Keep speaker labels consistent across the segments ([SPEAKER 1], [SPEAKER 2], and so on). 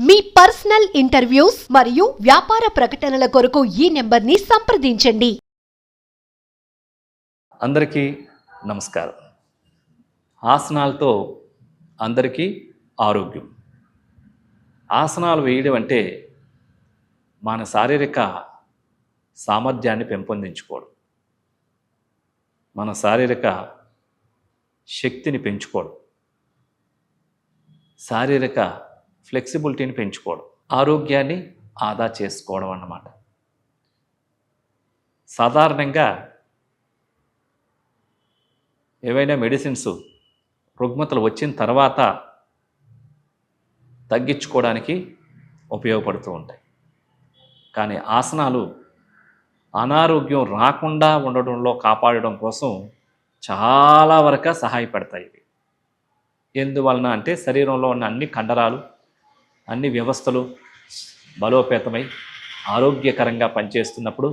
[SPEAKER 1] మీ personal interviews మరియు వ్యాపార ప్రకటనల కొరకు ఈ నెంబర్ని సంప్రదించండి.
[SPEAKER 2] అందరికీ నమస్కారం. ఆసనాలతో అందరికీ ఆరోగ్యం. ఆసనాలు వేయడం అంటే మన శారీరక సామర్థ్యాన్ని పెంపొందించుకోవడం, మన శారీరక శక్తిని పెంచుకోవడం, శారీరక ఫ్లెక్సిబిలిటీని పెంచుకోవడం, ఆరోగ్యాన్ని ఆదా చేసుకోవడం అన్నమాట. సాధారణంగా ఏవైనా మెడిసిన్స్ రుగ్మతలు వచ్చిన తర్వాత తగ్గించుకోవడానికి ఉపయోగపడుతూ ఉంటాయి. కానీ ఆసనాలు అనారోగ్యం రాకుండా ఉండడంలో కాపాడడం కోసం చాలా వరకు సహాయపడతాయి. ఎందువలన అంటే శరీరంలో ఉన్న అన్ని కండరాలు, అన్ని వ్యవస్థలు బలోపేతమై ఆరోగ్యకరంగా పనిచేస్తున్నప్పుడు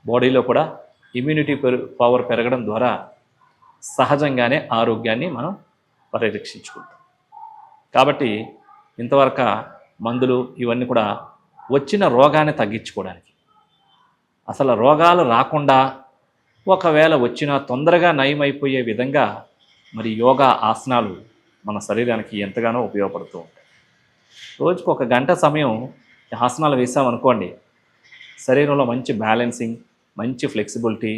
[SPEAKER 2] బాడీలో కూడా ఇమ్యూనిటీ పవర్ పెరగడం ద్వారా సహజంగానే ఆరోగ్యాన్ని మనం పరిరక్షించుకుంటాం. కాబట్టి ఇంతవరకు మందులు ఇవన్నీ కూడా వచ్చిన రోగాన్ని తగ్గించుకోవడానికి, అసలు రోగాలు రాకుండా ఒకవేళ వచ్చినా తొందరగా నయమైపోయే విధంగా మరి యోగా ఆసనాలు మన శరీరానికి ఎంతగానో ఉపయోగపడుతూ ఉంటాయి. రోజుకు 1 గంట సమయం ఆసనాలు వేసామనుకోండి, శరీరంలో మంచి బ్యాలెన్సింగ్, మంచి ఫ్లెక్సిబిలిటీ,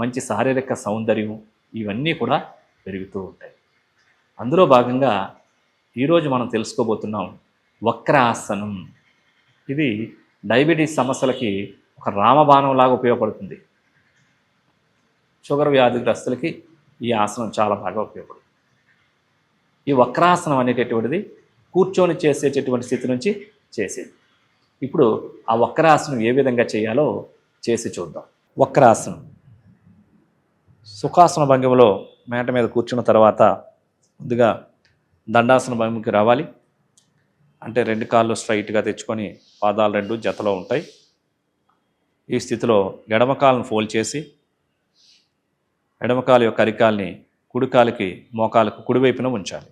[SPEAKER 2] మంచి శారీరక సౌందర్యం ఇవన్నీ కూడా పెరుగుతూ ఉంటాయి. అందులో భాగంగా ఈరోజు మనం తెలుసుకోబోతున్నాం వక్రాసనం. ఇది డయాబెటీస్ సమస్యలకి ఒక రామబాణంలాగా ఉపయోగపడుతుంది. షుగర్ వ్యాధిగ్రస్తులకి ఈ ఆసనం చాలా బాగా ఉపయోగపడుతుంది. ఈ వక్రాసనం అనేటటువంటిది కూర్చొని చేసేటటువంటి స్థితి నుంచి చేసేది. ఇప్పుడు ఆ వక్రాసనం ఏ విధంగా చేయాలో చేసి చూద్దాం. వక్రాసనం సుఖాసన భంగిమలో మేట మీద కూర్చున్న తర్వాత ముందుగా దండాసన భంగిమకి రావాలి. అంటే 2 కాళ్ళు స్ట్రైట్గా తెచ్చుకొని పాదాలు 2 జతలో ఉంటాయి. ఈ స్థితిలో ఎడమ కాళ్ళను ఫోల్డ్ చేసి ఎడమకాలు యొక్క అరికాల్ని కుడికాలికి మోకాలకు కుడివైపున ఉంచాలి.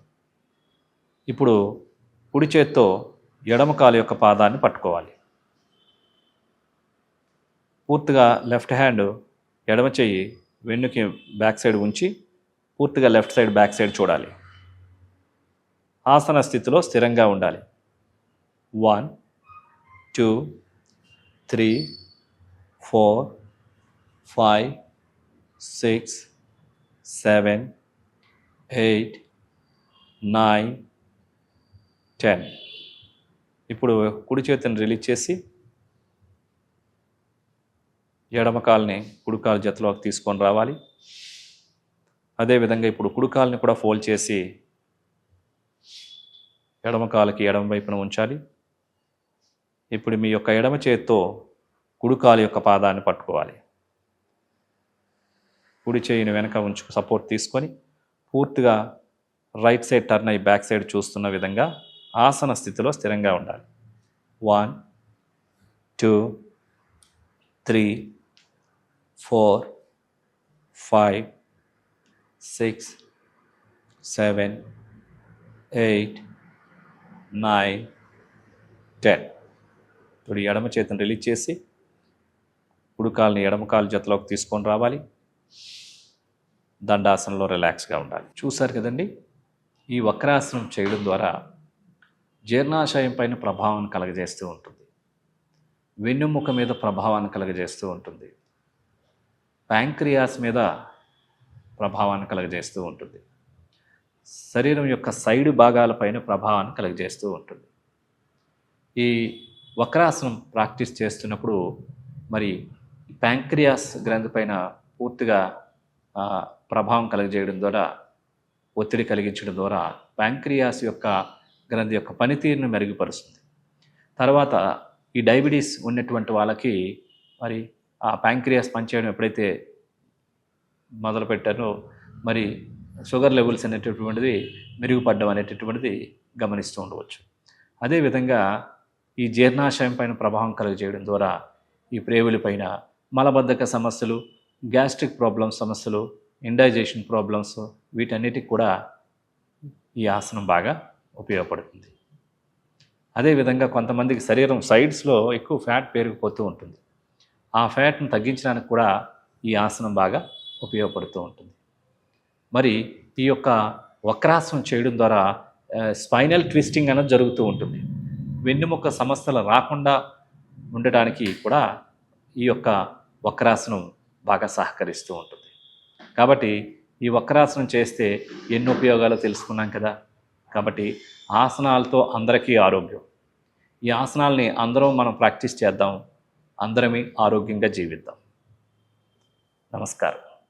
[SPEAKER 2] ఇప్పుడు కుడి చేత్తో ఎడమకాలు యొక్క పాదాన్ని పట్టుకోవాలి. పూర్తిగా లెఫ్ట్ హ్యాండ్ ఎడమ చెయ్యి వెన్నుకి బ్యాక్ సైడ్ ఉంచి పూర్తిగా లెఫ్ట్ సైడ్ బ్యాక్ సైడ్ చూడాలి. ఆసన స్థితిలో స్థిరంగా ఉండాలి. 1 2 3 4 5 6 7 8 9 10. ఇప్పుడు కుడి చేతిని రిలీజ్ చేసి ఎడమకాల్ని కుడికాలు జతలోకి తీసుకొని రావాలి. అదేవిధంగా ఇప్పుడు కుడికాల్ని కూడా ఫోల్డ్ చేసి ఎడమకాలకి ఎడమ వైపున ఉంచాలి. ఇప్పుడు మీ యొక్క ఎడమ చేతితో కుడికాలు యొక్క పాదాన్ని పట్టుకోవాలి. కుడి చేయిని వెనక ఉంచు సపోర్ట్ తీసుకొని పూర్తిగా రైట్ సైడ్ టర్న్ అయ్యి బ్యాక్ సైడ్ చూస్తున్న విధంగా ఆసన స్థితిలో స్థిరంగా ఉండాలి. 1 2 3 4 5 6 7 8 9 10. ఇప్పుడు ఎడమ చేతిని రిలీజ్ చేసి కుడికాల్ని ఎడమకాలు జతలోకి తీసుకొని రావాలి. దండాసనంలో రిలాక్స్గా ఉండాలి. చూశారు కదండి, ఈ వక్రాసనం చేయడం ద్వారా జీర్ణాశయం పైన ప్రభావాన్ని కలగజేస్తూ ఉంటుంది, వెన్నుముక మీద ప్రభావాన్ని కలగజేస్తూ ఉంటుంది, ప్యాంక్రియాస్ మీద ప్రభావాన్ని కలగజేస్తూ ఉంటుంది, శరీరం యొక్క సైడ్ భాగాలపైన ప్రభావాన్ని కలగజేస్తూ ఉంటుంది. ఈ వక్రాసనం ప్రాక్టీస్ చేస్తున్నప్పుడు మరి ప్యాంక్రియాస్ గ్రంథి పైన పూర్తిగా ప్రభావం కలగజేయడం ద్వారా, ఒత్తిడి కలిగించడం ద్వారా ప్యాంక్రియాస్ యొక్క గ్రంథి యొక్క పనితీరును మెరుగుపరుస్తుంది. తర్వాత ఈ డయాబెటీస్ ఉన్నటువంటి వాళ్ళకి మరి ఆ ప్యాంక్రియాస్ పనిచేయడం ఎప్పుడైతే మొదలుపెట్టారో మరి షుగర్ లెవెల్స్ అనేటటువంటిది మెరుగుపడడం అనేటటువంటిది గమనిస్తూ ఉండవచ్చు. అదేవిధంగా ఈ జీర్ణాశయం పైన ప్రభావం కలుగజేయడం ద్వారా ఈ ప్రేవుల పైన మలబద్ధక సమస్యలు, గ్యాస్ట్రిక్ ప్రాబ్లమ్స్ సమస్యలు, ఇండైజెషన్ ప్రాబ్లమ్స్ వీటన్నిటికి కూడా ఈ ఆసనం బాగా ఉపయోగపడుతుంది. అదేవిధంగా కొంతమందికి శరీరం సైడ్స్లో ఎక్కువ ఫ్యాట్ పెరిగిపోతూ ఉంటుంది. ఆ ఫ్యాట్ను తగ్గించడానికి కూడా ఈ ఆసనం బాగా ఉపయోగపడుతూ ఉంటుంది. మరి ఈ యొక్క వక్రాసనం చేయడం ద్వారా స్పైనల్ ట్విస్టింగ్ అనేది జరుగుతూ ఉంటుంది. వెన్నుముక్క సమస్యలు రాకుండా ఉండటానికి కూడా ఈ యొక్క వక్రాసనం బాగా సహకరిస్తూ ఉంటుంది. కాబట్టి ఈ వక్రాసనం చేస్తే ఎన్ని ఉపయోగాలు తెలుసుకున్నాం కదా. కాబట్టి ఆసనాలతో అందరికీ ఆరోగ్యం. ఈ ఆసనాల్ని అందరం మనం ప్రాక్టీస్ చేద్దాం. అందరమీ ఆరోగ్యంగా జీవిద్దాం. నమస్కారం.